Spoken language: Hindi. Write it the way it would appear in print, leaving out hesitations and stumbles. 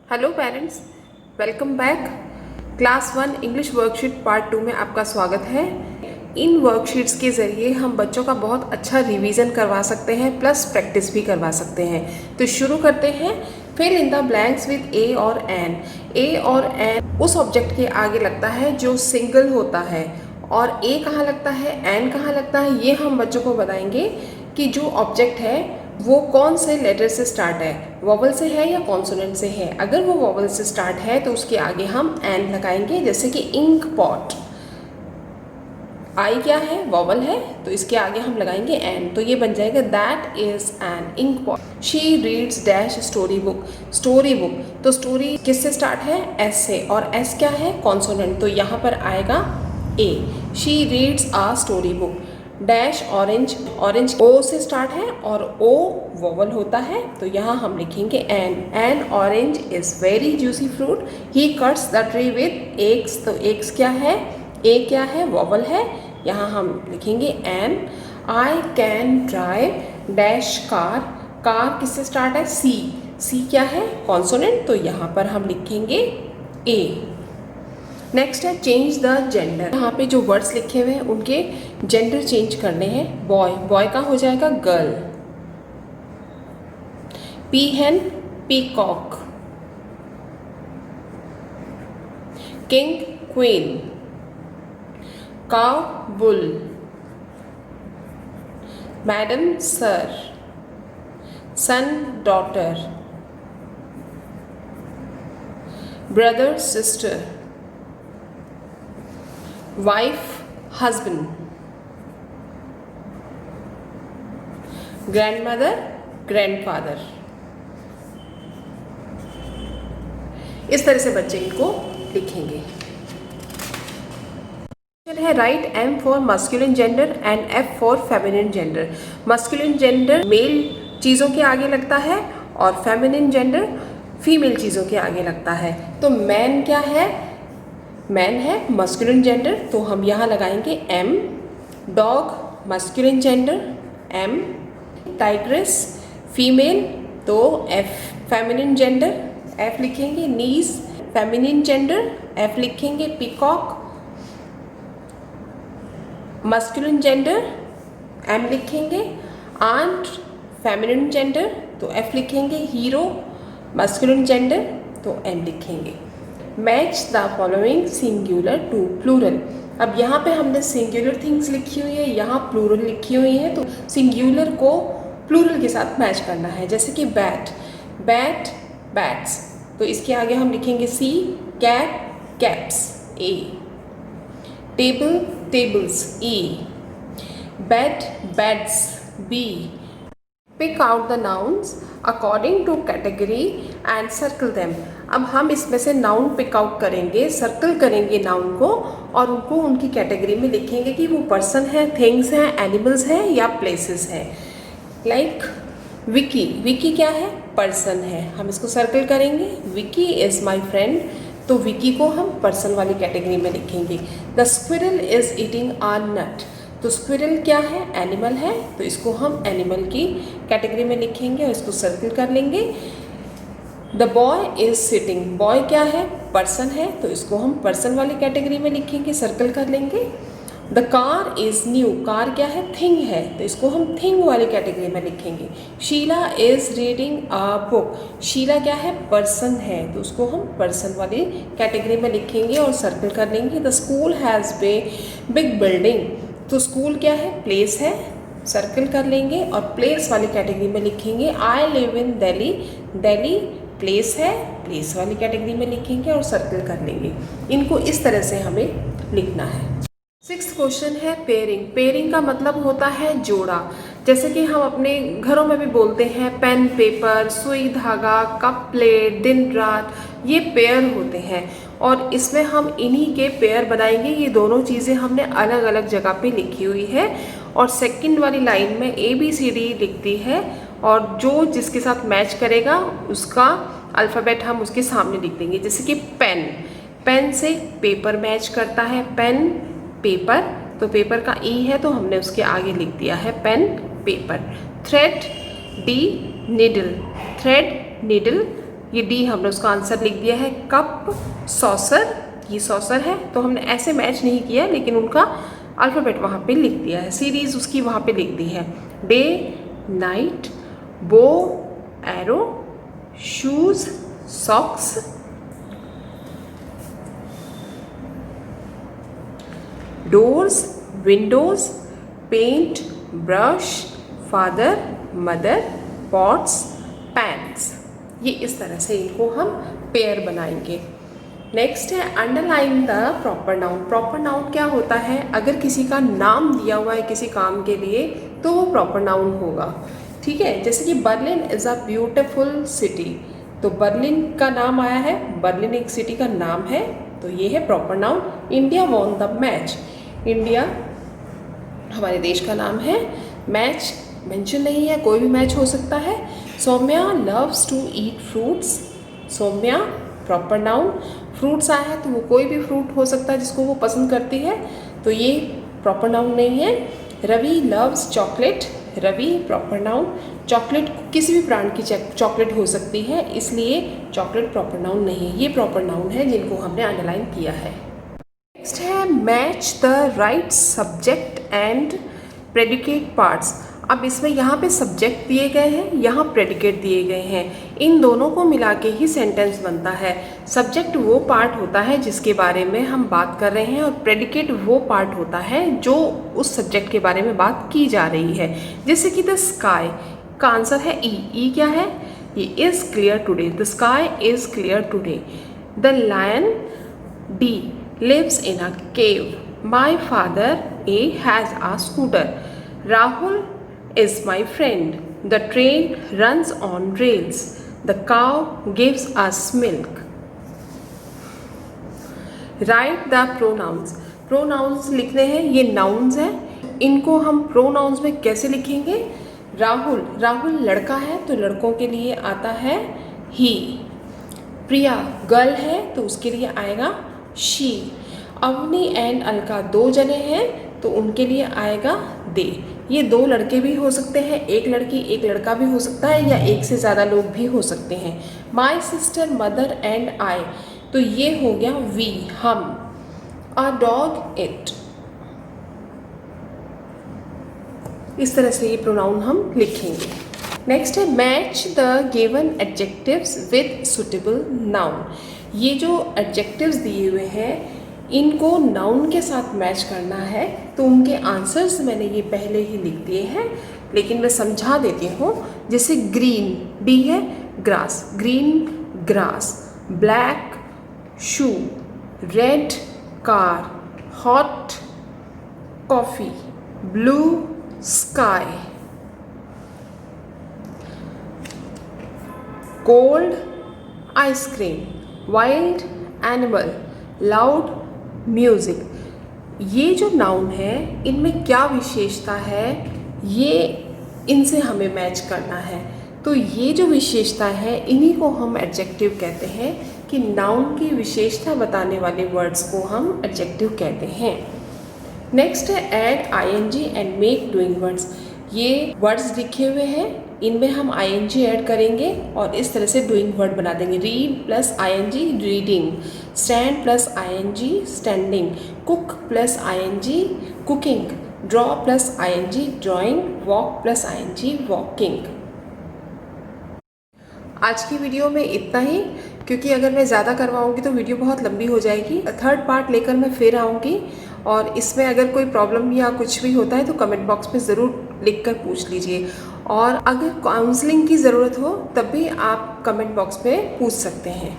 Hello parents, welcome back. Class 1 English worksheet part 2 में आपका स्वागत है। इन वर्कशीट्स के ज़रिए हम बच्चों का बहुत अच्छा रिवीजन करवा सकते हैं, प्लस प्रैक्टिस भी करवा सकते हैं। तो शुरू करते हैं। Fill in the blanks with a और एन। ए और एन उस ऑब्जेक्ट के आगे लगता है जो सिंगल होता है, और ए कहाँ लगता है, एन कहाँ लगता है, ये हम बच्चों को बताएंगे कि जो ऑब्जेक्ट है वो कौन से लेटर से स्टार्ट है, वॉवल से है या कॉन्सोनेंट से है। अगर वो वॉवल से स्टार्ट है तो उसके आगे हम एन लगाएंगे, जैसे कि इंक पॉट। आई क्या है, वॉवल है, तो इसके आगे हम लगाएंगे एन, तो ये बन जाएगा that is an ink pot. She reads dash story book. Story book, तो स्टोरी किससे स्टार्ट है, एस से, और एस क्या है, कॉन्सोनेंट, तो यहाँ पर आएगा a. She reads a story book. Dash orange, orange O से स्टार्ट है और ओ वोवल होता है, तो यहाँ हम लिखेंगे N orange is very juicy fruit. He cuts the tree with eggs, तो एग्स क्या है, ए क्या है, वोवल है, यहाँ हम लिखेंगे N. I can drive dash car. Car किससे स्टार्ट है, सी, सी क्या है, कॉन्सोनेंट, तो यहाँ पर हम लिखेंगे ए। नेक्स्ट है चेंज द जेंडर। यहाँ पे जो वर्ड्स लिखे हुए हैं उनके जेंडर चेंज करने हैं। बॉय, बॉय का हो जाएगा girl. Peahen, peacock. King, queen. Cow, bull. Madam, sir. Son, daughter. Brother, sister. Wife, husband. Grandmother, grandfather. इस तरह से बच्चे इनको लिखेंगे। है right M for masculine gender and F for feminine gender. Masculine gender male चीज़ों के आगे लगता है और फेमिनिन जेंडर फीमेल चीज़ों के आगे लगता है। तो मैन क्या है, मैन है मस्कुलिन जेंडर, तो हम यहाँ लगाएंगे M. Dog masculine gender, M. Tigress female, तो एफ। फेमिनिन जेंडर, एफ लिखेंगे। नीज फेमिनिन जेंडर, एफ लिखेंगे। पीकॉक मस्कुलिन जेंडर, एम लिखेंगे। आंट फेमिनिन जेंडर, तो एफ लिखेंगे। हीरो मस्कुलिन जेंडर, तो एम लिखेंगे। Match the following singular to plural. अब यहाँ पे हमने सिंगुलर थिंग्स लिखी हुई है, यहाँ प्लूरल लिखी हुई है, तो सिंगुलर को प्लूरल के साथ मैच करना है। जैसे कि बैट, बैट बैट्स, तो इसके आगे हम लिखेंगे C. Cat cats, A. Table tables, E. Bed beds, B. Pick out the nouns according to category and circle them. अब हम इसमें से नाउन पिक आउट करेंगे, सर्कल करेंगे नाउन को, और उनको उनकी कैटेगरी में लिखेंगे कि वो पर्सन है, थिंग्स हैं, एनिमल्स हैं या प्लेसेस हैं। लाइक विकी, विकी क्या है, पर्सन है, हम इसको सर्कल करेंगे। विकी इज़ माई फ्रेंड, तो विकी को हम पर्सन वाली कैटेगरी में लिखेंगे। द स्क्विरल इज़ ईटिंग आ नट, तो स्क्विरल क्या है, एनिमल है, तो इसको हम एनिमल की कैटेगरी में लिखेंगे और इसको सर्कल कर लेंगे। The boy is sitting, boy क्या है, पर्सन है, तो इसको हम पर्सन वाली कैटेगरी में लिखेंगे, सर्कल कर लेंगे। The car is new, car क्या है, थिंग है, तो इसको हम थिंग वाली कैटेगरी में लिखेंगे। Sheela is reading a book, Sheela क्या है, पर्सन है, तो उसको हम पर्सन वाली कैटेगरी में लिखेंगे और सर्कल कर लेंगे। The school has big building, तो स्कूल क्या है, प्लेस है, सर्कल कर लेंगे और प्लेस वाली कैटेगरी में लिखेंगे। I live in Delhi, Delhi place है, प्लेस वाली कैटेगरी में लिखेंगे और सर्कल कर लेंगे। इनको इस तरह से हमें लिखना है। 6th क्वेश्चन है पेयरिंग। पेयरिंग का मतलब होता है जोड़ा। जैसे कि हम अपने घरों में भी बोलते हैं पेन पेपर, सुई धागा, कप प्लेट, दिन रात, ये पेयर होते हैं और इसमें हम इन्हीं के पेयर बनाएंगे। ये दोनों चीज़ें हमने अलग अलग जगह पे लिखी हुई है और सेकंड वाली लाइन में ABCD लिखती है और जो जिसके साथ मैच करेगा उसका अल्फ़ाबेट हम उसके सामने लिख देंगे। जैसे कि पेन, पेन से पेपर मैच करता है, पेन पेपर, तो पेपर का ई है तो हमने उसके आगे लिख दिया है pen paper. Thread, D, needle, thread needle ये डी हमने उसका आंसर लिख दिया है। कप, सॉसर, ये सॉसर है, तो हमने ऐसे मैच नहीं किया लेकिन उनका अल्फ़ाबेट वहाँ पे लिख दिया है, सीरीज़ उसकी वहाँ पे लिख दी है। Day, night, bow, arrow, shoes, socks, doors, windows, paint, brush, father, mother, pots, pans. ये इस तरह से इनको हम पेयर बनाएंगे। नेक्स्ट है underline the proper noun. Proper noun क्या होता है? अगर किसी का नाम दिया हुआ है किसी काम के लिए तो वो प्रॉपर नाउन होगा, ठीक है। जैसे कि Berlin is a beautiful city, तो बर्लिन का नाम आया है, बर्लिन एक सिटी का नाम है, तो ये है proper noun. India won the match, India हमारे देश का नाम है, मैच मेंशन नहीं है, कोई भी मैच हो सकता है। Saumya loves to eat fruits, Saumya proper noun. Fruits आया है तो वो कोई भी फ्रूट हो सकता है जिसको वो पसंद करती है, तो ये प्रॉपर नाउन नहीं है। Ravi loves chocolate, Ravi proper noun. Chocolate किसी भी ब्रांड की चॉकलेट हो सकती है, इसलिए चॉकलेट प्रॉपर नाउन नहीं है, ये प्रॉपर नाउन है जिनको हमने अंडरलाइन किया है। नेक्स्ट है match the right subject and predicate parts. अब इसमें यहाँ पे सब्जेक्ट दिए गए हैं, यहाँ प्रेडिकेट दिए गए हैं, इन दोनों को मिला के ही सेंटेंस बनता है। सब्जेक्ट वो पार्ट होता है जिसके बारे में हम बात कर रहे हैं और प्रेडिकेट वो पार्ट होता है जो उस सब्जेक्ट के बारे में बात की जा रही है। जैसे कि द स्काई का आंसर है ई, ई क्या है? ये is clear today, the sky is clear today. The lion D lives in a cave, my father A has a scooter, Rahul is my friend, the train runs on rails, the cow gives us milk. Write the pronouns. Pronouns लिखने हैं, ये nouns हैं, इनको हम pronouns में कैसे लिखेंगे? राहुल, राहुल लड़का है तो लड़कों के लिए आता है he। प्रिया गर्ल है तो उसके लिए आएगा she। अवनी एंड अलका दो जने हैं तो उनके लिए आएगा दे। ये दो लड़के भी हो सकते हैं, एक लड़की एक लड़का भी हो सकता है, या एक से ज़्यादा लोग भी हो सकते हैं। My sister, mother and I, तो ये हो गया वी, हम। A dog, it. इस तरह से ये प्रोनाउन हम लिखेंगे। नेक्स्ट है match the given adjectives with suitable noun. ये जो एडजेक्टिव्स दिए हुए हैं इनको नाउन के साथ मैच करना है, तो उनके आंसर्स मैंने ये पहले ही लिख दिए हैं, लेकिन मैं समझा देती हूँ। जैसे ग्रीन, डी है, grass, green grass. Black shoe, red car, hot coffee, blue sky, cold ice cream, wild animal, loud music. ये जो नाउन है इनमें क्या विशेषता है, ये इनसे हमें मैच करना है। तो ये जो विशेषता है इन्हीं को हम एडजेक्टिव कहते हैं, कि नाउन की विशेषता बताने वाले वर्ड्स को हम एडजेक्टिव कहते हैं। नेक्स्ट है add ING and make doing words. ये वर्ड्स लिखे हुए हैं, इनमें हम आईएनजी ऐड करेंगे और इस तरह से डूइंग वर्ड बना देंगे। Read plus ING reading, stand plus ING standing, cook plus ING cooking, draw plus ING drawing, walk plus ING walking. आज की वीडियो में इतना ही, क्योंकि अगर मैं ज़्यादा करवाऊँगी तो वीडियो बहुत लंबी हो जाएगी। थर्ड पार्ट लेकर मैं फिर आऊँगी, और इसमें अगर कोई प्रॉब्लम या कुछ भी होता है तो कमेंट बॉक्स में ज़रूर लिख कर पूछ लीजिए, और अगर काउंसलिंग की ज़रूरत हो तब भी आप कमेंट बॉक्स में पूछ सकते हैं।